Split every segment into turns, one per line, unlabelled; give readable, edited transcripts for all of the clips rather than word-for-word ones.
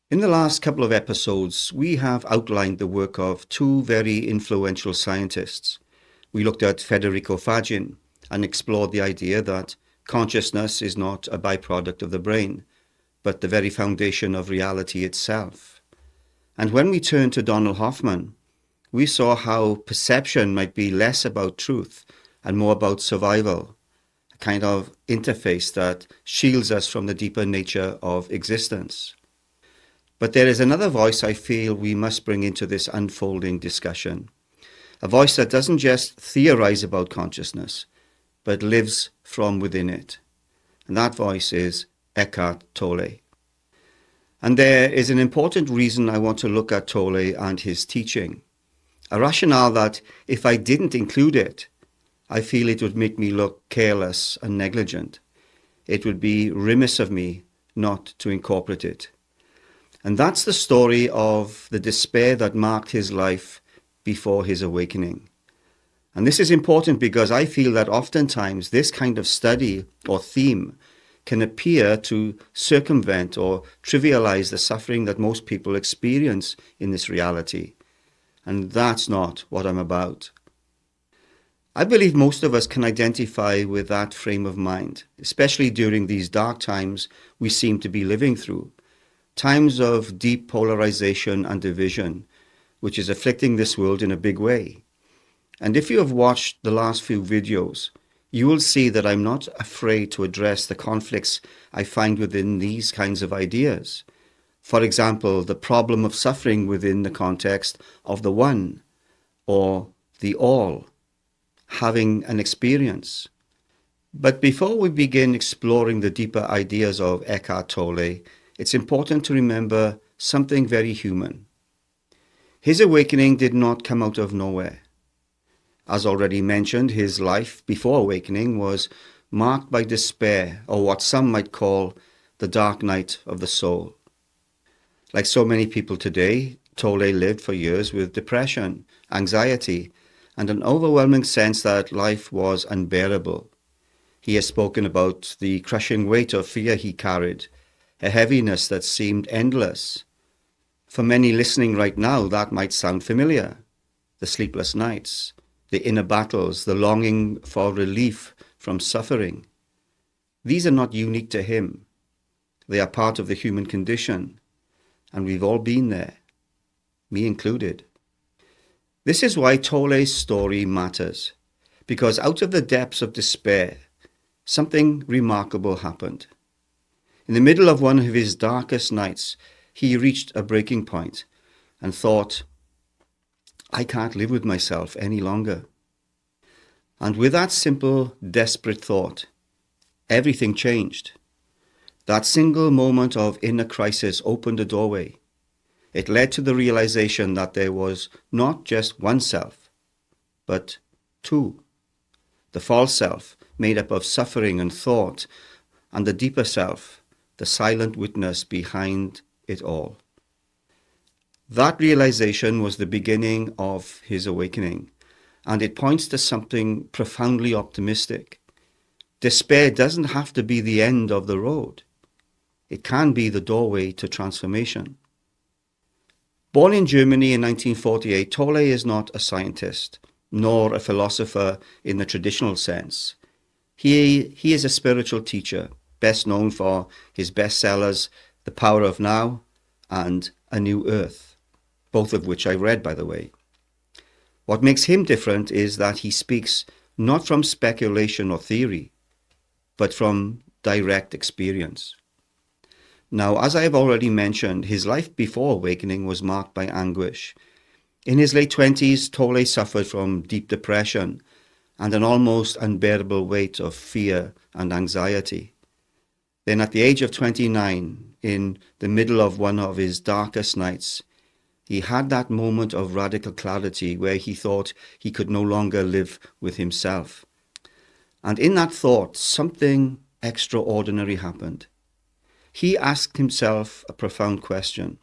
In the last couple of episodes, we have outlined the work of two very influential scientists. We looked at Federico Fagin and explored the idea that consciousness is not a byproduct of the brain, but the very foundation of reality itself. And when we turned to Donald Hoffman, we saw how perception might be less about truth and more about survival, a kind of interface that shields us from the deeper nature of existence. But there is another voice I feel we must bring into this unfolding discussion. A voice that doesn't just theorize about consciousness, but lives from within it. And that voice is Eckhart Tolle. And there is an important reason I want to look at Tolle and his teaching. A rationale that, if I didn't include it, I feel it would make me look careless and negligent. It would be remiss of me not to incorporate it. And that's the story of the despair that marked his life before his awakening. And this is important because I feel that oftentimes this kind of study or theme can appear to circumvent or trivialize the suffering that most people experience in this reality. And that's not what I'm about. I believe most of us can identify with that frame of mind, especially during these dark times we seem to be living through. Times of deep polarization and division, which is afflicting this world in a big way. And if you have watched the last few videos, you will see that I'm not afraid to address the conflicts I find within these kinds of ideas. For example, the problem of suffering within the context of the one, or the all, having an experience. But before we begin exploring the deeper ideas of Eckhart Tolle, it's important to remember something very human. His awakening did not come out of nowhere. As already mentioned, his life before awakening was marked by despair, or what some might call the dark night of the soul. Like so many people today, Tolle lived for years with depression, anxiety, and an overwhelming sense that life was unbearable. He has spoken about the crushing weight of fear he carried, a heaviness that seemed endless. For many listening right now, that might sound familiar. The sleepless nights, the inner battles, the longing for relief from suffering. These are not unique to him. They are part of the human condition, and we've all been there, me included. This is why Tolle's story matters, because out of the depths of despair, something remarkable happened. In the middle of one of his darkest nights, he reached a breaking point and thought, I can't live with myself any longer. And with that simple, desperate thought, everything changed. That single moment of inner crisis opened a doorway. It led to the realization that there was not just one self, but two. The false self, made up of suffering and thought, and the deeper self, the silent witness behind it all. That realization was the beginning of his awakening, and it points to something profoundly optimistic. Despair doesn't have to be the end of the road. It can be the doorway to transformation. Born in Germany in 1948, Tolle is not a scientist, nor a philosopher in the traditional sense. He is a spiritual teacher, best known for his bestsellers, The Power of Now and A New Earth, both of which I read, by the way. What makes him different is that he speaks not from speculation or theory, but from direct experience. Now, as I have already mentioned, his life before awakening was marked by anguish. In his late 20s, Tolle suffered from deep depression and an almost unbearable weight of fear and anxiety. Then at the age of 29, in the middle of one of his darkest nights, he had that moment of radical clarity where he thought he could no longer live with himself. And in that thought, something extraordinary happened. He asked himself a profound question.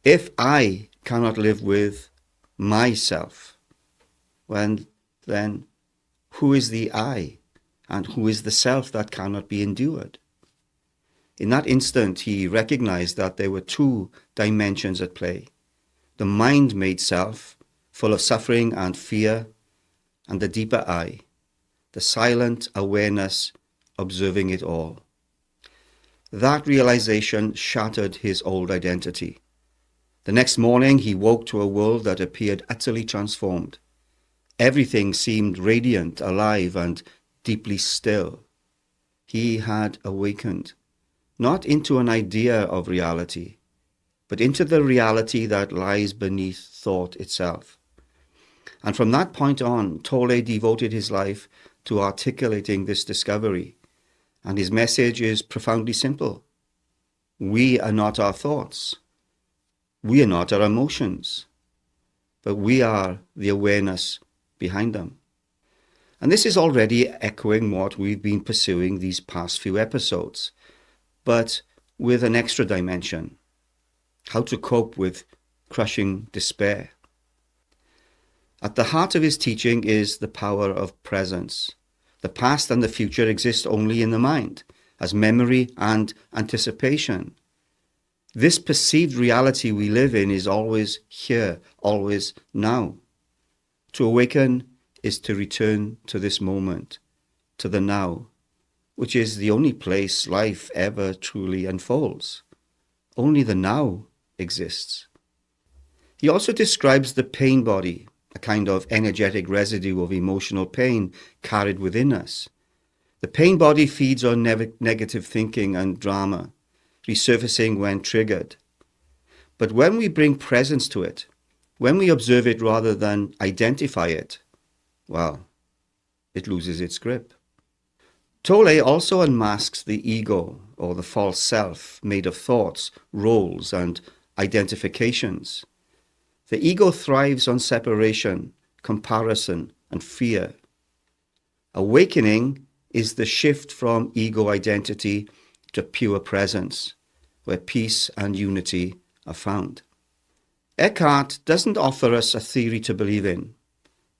If I cannot live with myself, then who is the I? And who is the self that cannot be endured? In that instant, he recognized that there were two dimensions at play: the mind-made self, full of suffering and fear, and the deeper I, the silent awareness observing it all. That realization shattered his old identity. The next morning, he woke to a world that appeared utterly transformed. Everything seemed radiant, alive, and deeply still. He had awakened, not into an idea of reality, but into the reality that lies beneath thought itself. And from that point on, Tolle devoted his life to articulating this discovery. And his message is profoundly simple. We are not our thoughts. We are not our emotions. But we are the awareness behind them. And this is already echoing what we've been pursuing these past few episodes, but with an extra dimension: how to cope with crushing despair. At the heart of his teaching is the power of presence. The past and the future exist only in the mind, as memory and anticipation. This perceived reality we live in is always here, always now. To awaken is to return to this moment, to the now, which is the only place life ever truly unfolds. Only the now exists. He also describes the pain body, a kind of energetic residue of emotional pain carried within us. The pain body feeds on negative thinking and drama, resurfacing when triggered. But when we bring presence to it, when we observe it rather than identify it, well, it loses its grip. Tolle also unmasks the ego, or the false self, made of thoughts, roles, and identifications. The ego thrives on separation, comparison, and fear. Awakening is the shift from ego identity to pure presence, where peace and unity are found. Eckhart doesn't offer us a theory to believe in,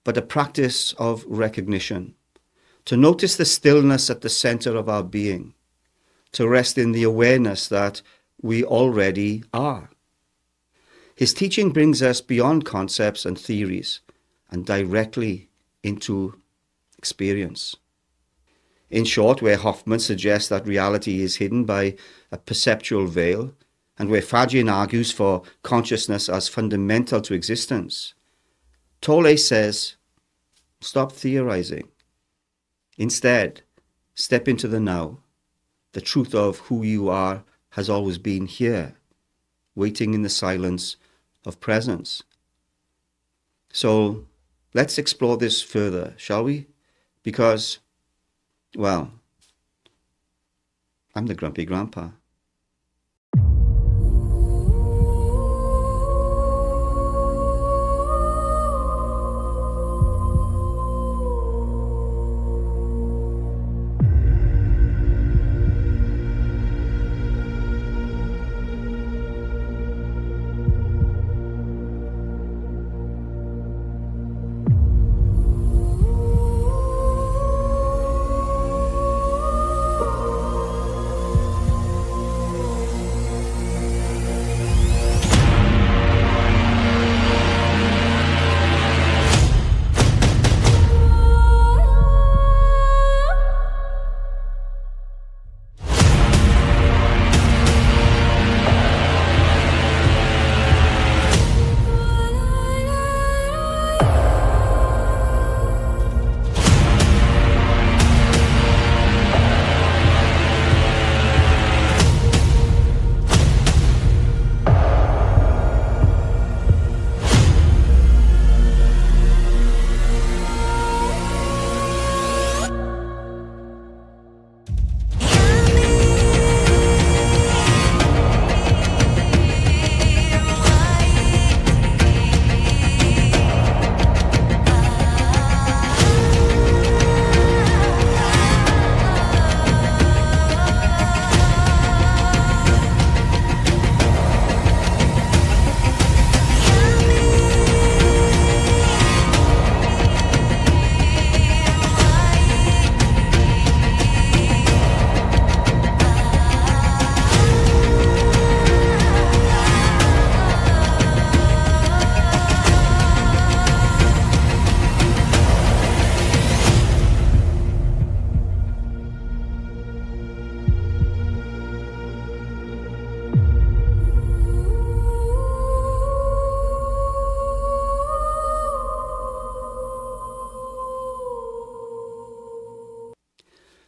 but a practice of recognition, to notice the stillness at the center of our being, to rest in the awareness that we already are. His teaching brings us beyond concepts and theories and directly into experience. In short, where Hoffman suggests that reality is hidden by a perceptual veil, and where Fagin argues for consciousness as fundamental to existence, Tolle says, stop theorizing. Instead, step into the now. The truth of who you are has always been here, waiting in the silence of presence. So let's explore this further, shall we? Because, well, I'm the grumpy grandpa.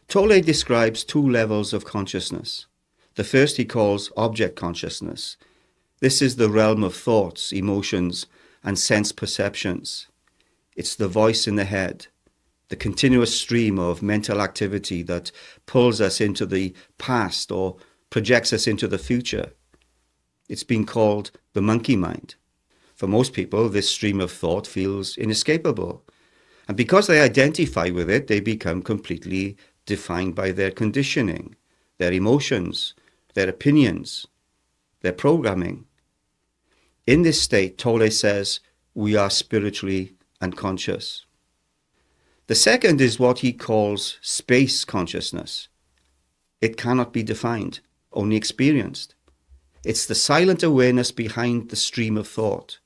Tolle describes two levels of consciousness. The first he calls object consciousness. This is the realm of thoughts, emotions, and sense perceptions. It's the voice in the head, the continuous stream of mental activity that pulls us into the past or projects us into the future. It's been called the monkey mind. For most people, this stream of thought feels inescapable. And because they identify with it, they become completely defined by their conditioning, their emotions, their opinions, their programming. In this state, Tolle says, we are spiritually unconscious. The second is what he calls space consciousness. It cannot be defined, only experienced. It's the silent awareness behind the stream of thought.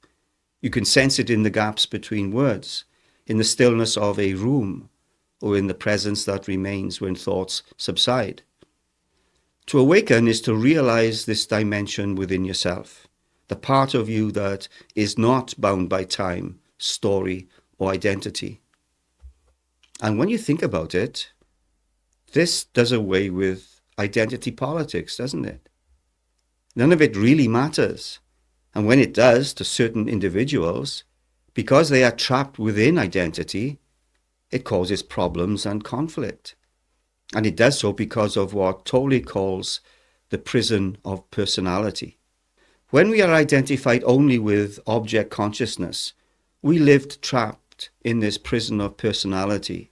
You can sense it in the gaps between words, in the stillness of a room, or in the presence that remains when thoughts subside. To awaken is to realize this dimension within yourself, the part of you that is not bound by time, story, or identity. And when you think about it, this does away with identity politics, doesn't it? None of it really matters. And when it does to certain individuals, because they are trapped within identity, it causes problems and conflict. And it does so because of what Tolle calls the prison of personality. When we are identified only with object consciousness, we lived trapped in this prison of personality.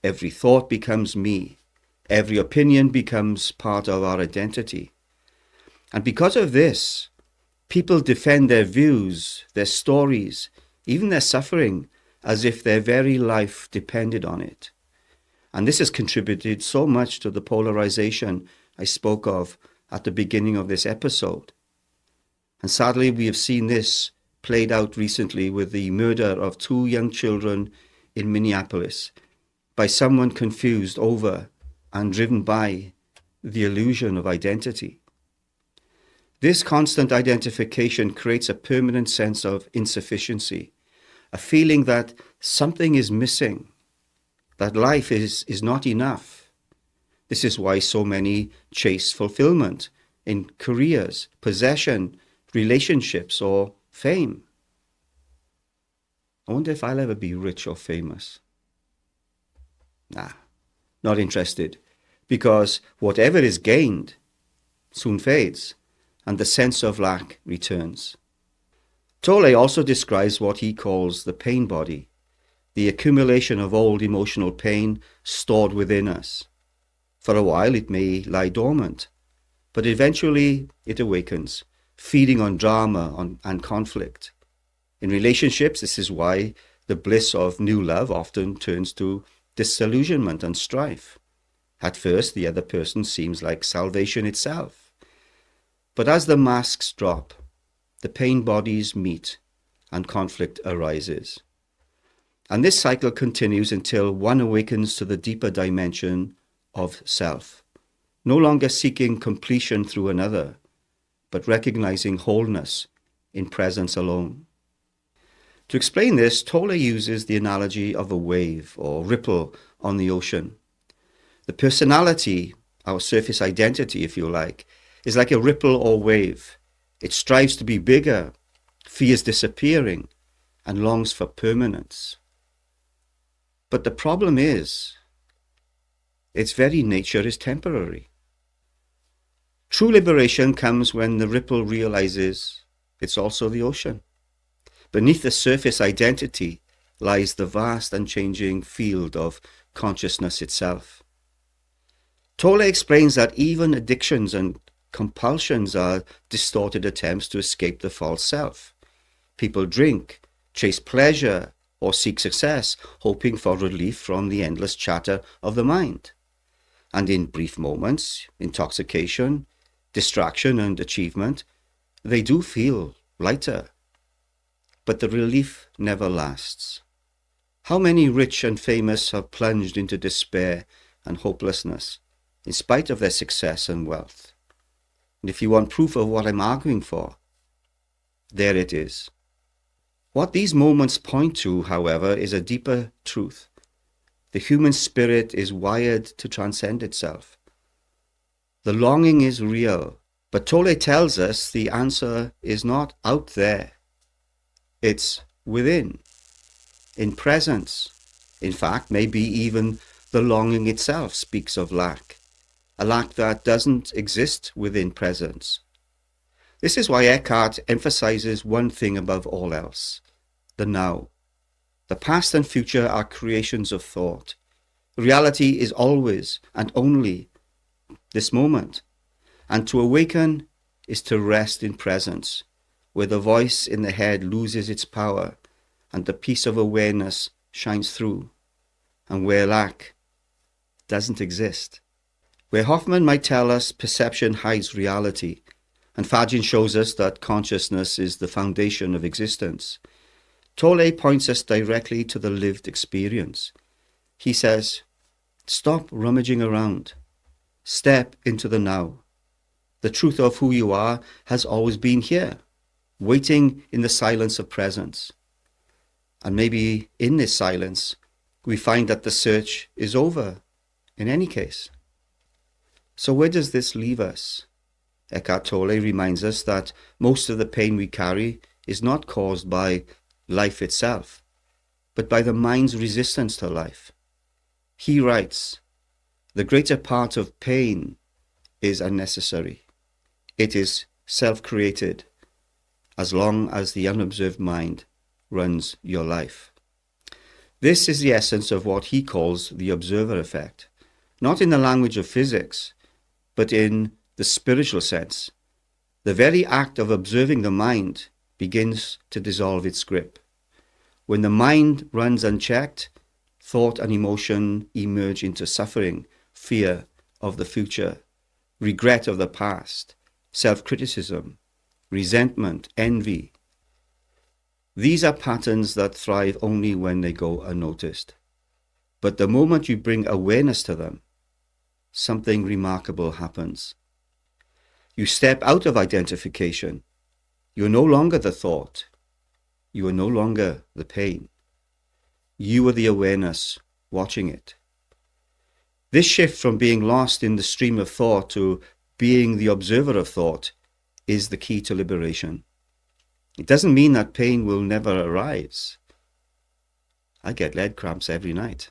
Every thought becomes me. Every opinion becomes part of our identity. And because of this, people defend their views, their stories, even their suffering, as if their very life depended on it. And this has contributed so much to the polarization I spoke of at the beginning of this episode. And sadly, we have seen this played out recently with the murder of 2 young children in Minneapolis by someone confused over and driven by the illusion of identity. This constant identification creates a permanent sense of insufficiency, a feeling that something is missing, that life is not enough. This is why so many chase fulfillment in careers, possession, relationships, or fame. I wonder if I'll ever be rich or famous. Nah, not interested, because whatever is gained soon fades, and the sense of lack returns. Tolle also describes what he calls the pain body, the accumulation of old emotional pain stored within us. For a while it may lie dormant, but eventually it awakens, feeding on drama and conflict. In relationships, this is why the bliss of new love often turns to disillusionment and strife. At first, the other person seems like salvation itself. But as the masks drop, the pain bodies meet and conflict arises. And this cycle continues until one awakens to the deeper dimension of self, no longer seeking completion through another, but recognizing wholeness in presence alone. To explain this, Tolle uses the analogy of a wave or ripple on the ocean. The personality, our surface identity, if you like, is like a ripple or wave. It strives to be bigger, fears disappearing, and longs for permanence. But the problem is, its very nature is temporary. True liberation comes when the ripple realizes it's also the ocean. Beneath the surface identity lies the vast and changing field of consciousness itself. Tolle explains that even addictions and compulsions are distorted attempts to escape the false self. People drink, chase pleasure, or seek success, hoping for relief from the endless chatter of the mind. And in brief moments, intoxication, distraction, and achievement, they do feel lighter. But the relief never lasts. How many rich and famous have plunged into despair and hopelessness, in spite of their success and wealth? And if you want proof of what I'm arguing for, there it is. What these moments point to, however, is a deeper truth. The human spirit is wired to transcend itself. The longing is real, but Tolle tells us the answer is not out there. It's within, in presence. In fact, maybe even the longing itself speaks of lack, a lack that doesn't exist within presence. This is why Eckhart emphasizes one thing above all else: the now. The past and future are creations of thought. Reality is always and only this moment. And to awaken is to rest in presence, where the voice in the head loses its power and the peace of awareness shines through, and where lack doesn't exist. Where Hoffman might tell us perception hides reality, and Fagin shows us that consciousness is the foundation of existence, Tolle points us directly to the lived experience. He says, stop rummaging around. Step into the now. The truth of who you are has always been here, waiting in the silence of presence. And maybe in this silence, we find that the search is over in any case. So where does this leave us? Eckhart Tolle reminds us that most of the pain we carry is not caused by life itself, but by the mind's resistance to life. He writes, the greater part of pain is unnecessary. It is self-created, as long as the unobserved mind runs your life. This is the essence of what he calls the observer effect, not in the language of physics, but in the spiritual sense. The very act of observing the mind begins to dissolve its grip. When the mind runs unchecked, thought and emotion emerge into suffering, fear of the future, regret of the past, self-criticism, resentment, envy. These are patterns that thrive only when they go unnoticed. But the moment you bring awareness to them, something remarkable happens. You step out of identification. You're no longer the thought. You are no longer the pain. You are the awareness watching it. This shift from being lost in the stream of thought to being the observer of thought is the key to liberation. It doesn't mean that pain will never arise. I get leg cramps every night.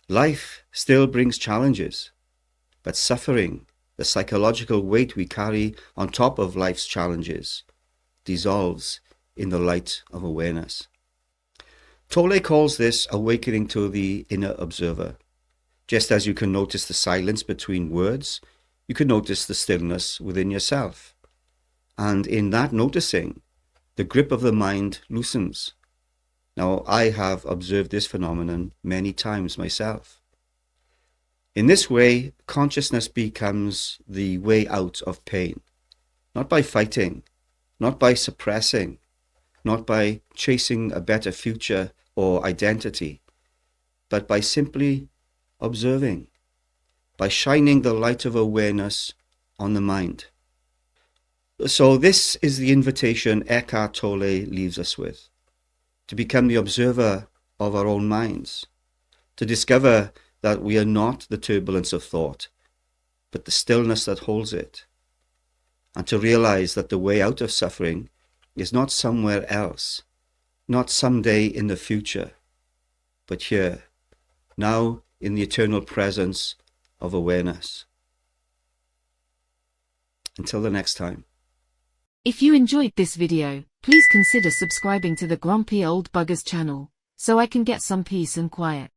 Life still brings challenges, but suffering, the psychological weight we carry on top of life's challenges, dissolves in the light of awareness. Tolle calls this awakening to the inner observer. Just as you can notice the silence between words, you can notice the stillness within yourself. And in that noticing, the grip of the mind loosens. Now, I have observed this phenomenon many times myself. In this way, consciousness becomes the way out of pain, not by fighting, not by suppressing, not by chasing a better future or identity, but by simply observing, by shining the light of awareness on the mind. So this is the invitation Eckhart Tolle leaves us with, to become the observer of our own minds, to discover that we are not the turbulence of thought, but the stillness that holds it, and to realize that the way out of suffering is not somewhere else, not someday in the future, but here, now in the eternal presence of awareness. Until the next time.
If you enjoyed this video, please consider subscribing to the Grumpy Old Buggers channel, so I can get some peace and quiet.